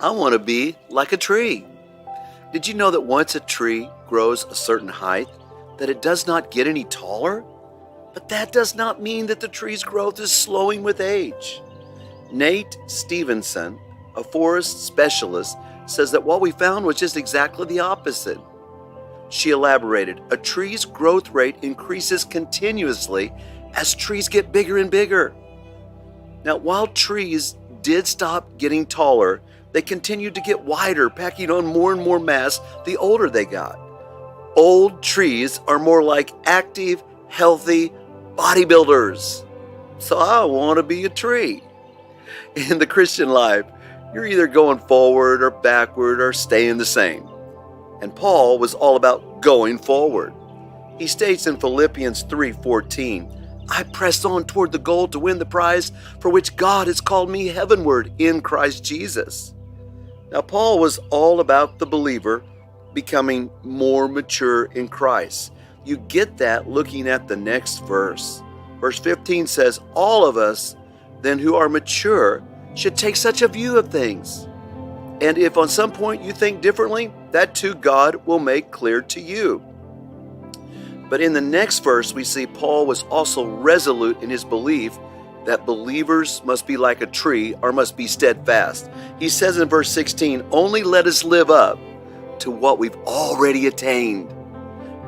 I want to be like a tree. Did you know that once a tree grows a certain height, that it does not get any taller? But that does not mean that the tree's growth is slowing with age. Nate Stevenson, a forest specialist, says that what we found was just exactly the opposite. She elaborated, a tree's growth rate increases continuously as trees get bigger and bigger. Now, while trees did stop getting taller, they continued to get wider, packing on more and more mass the older they got. Old trees are more like active, healthy bodybuilders. So I want to be a tree. In the Christian life, you're either going forward or backward or staying the same. And Paul was all about going forward. He states in Philippians 3:14, I press on toward the goal to win the prize for which God has called me heavenward in Christ Jesus. Now, Paul was all about the believer becoming more mature in Christ. You get that looking at the next verse. Verse 15 says, all of us then who are mature should take such a view of things. And if on some point you think differently, that too God will make clear to you. But in the next verse, we see Paul was also resolute in his belief that believers must be like a tree or must be steadfast. He says in verse 16, only let us live up to what we've already attained.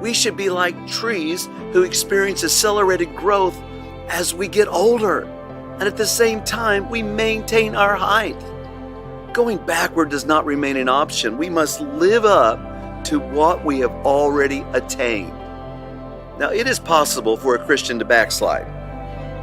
We should be like trees who experience accelerated growth as we get older, and at the same time, we maintain our height. Going backward does not remain an option. We must live up to what we have already attained. Now, it is possible for a Christian to backslide.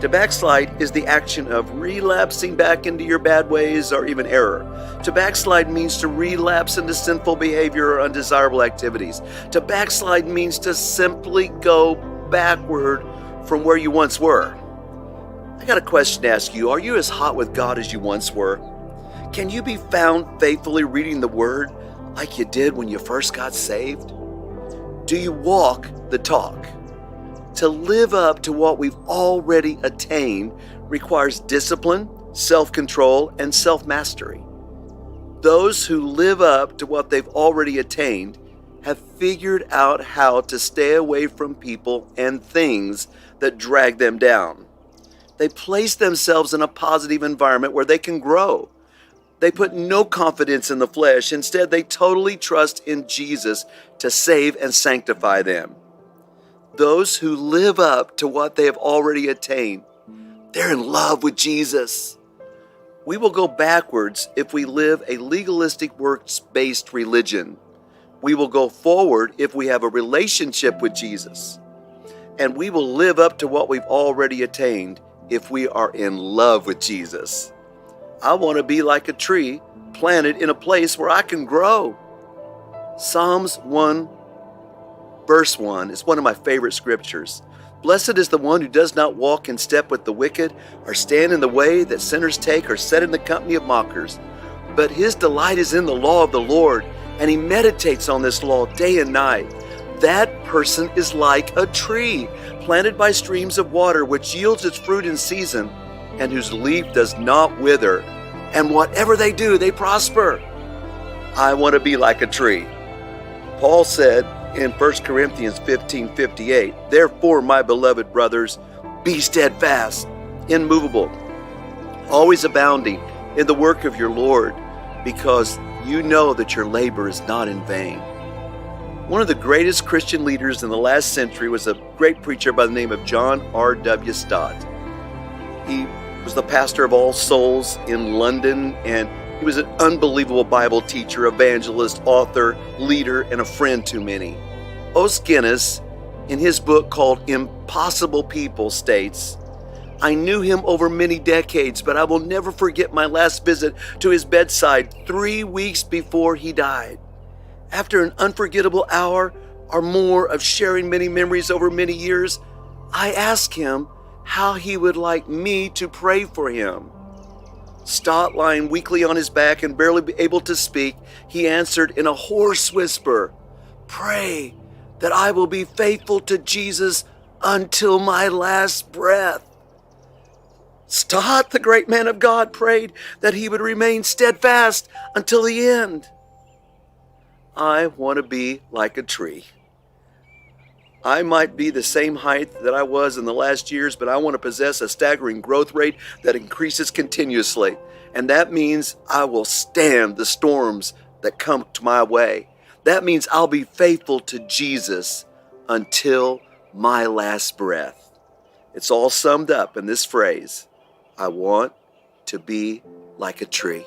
To backslide is the action of relapsing back into your bad ways or even error. To backslide means to relapse into sinful behavior or undesirable activities. To backslide means to simply go backward from where you once were. I got a question to ask you. Are you as hot with God as you once were? Can you be found faithfully reading the Word like you did when you first got saved? Do you walk the talk? To live up to what we've already attained requires discipline, self-control, and self-mastery. Those who live up to what they've already attained have figured out how to stay away from people and things that drag them down. They place themselves in a positive environment where they can grow. They put no confidence in the flesh. Instead, they totally trust in Jesus to save and sanctify them. Those who live up to what they have already attained, they're in love with Jesus. We will go backwards if we live a legalistic works-based religion. We will go forward if we have a relationship with Jesus. And we will live up to what we've already attained if we are in love with Jesus. I want to be like a tree planted in a place where I can grow. Psalms 1 Verse 1 is one of my favorite scriptures. Blessed is the one who does not walk in step with the wicked, or stand in the way that sinners take, or sit in the company of mockers. But his delight is in the law of the Lord, and he meditates on this law day and night. That person is like a tree planted by streams of water, which yields its fruit in season, and whose leaf does not wither. And whatever they do, they prosper. I want to be like a tree. Paul said in 1 Corinthians 15:58, therefore, my beloved brothers, be steadfast, immovable, always abounding in the work of your Lord, because you know that your labor is not in vain. One of the greatest Christian leaders in the last century was a great preacher by the name of John R.W. Stott. He was the pastor of All Souls in London, and he was an unbelievable Bible teacher, evangelist, author, leader, and a friend to many. Os Guinness, in his book called Impossible People, states, I knew him over many decades, but I will never forget my last visit to his bedside 3 weeks before he died. After an unforgettable hour or more of sharing many memories over many years, I asked him how he would like me to pray for him. Stott, lying weakly on his back and barely able to speak, he answered in a hoarse whisper, pray that I will be faithful to Jesus until my last breath. Stott, the great man of God, prayed that he would remain steadfast until the end. I want to be like a tree. I might be the same height that I was in the last years, but I want to possess a staggering growth rate that increases continuously. And that means I will stand the storms that come to my way. That means I'll be faithful to Jesus until my last breath. It's all summed up in this phrase: I want to be like a tree.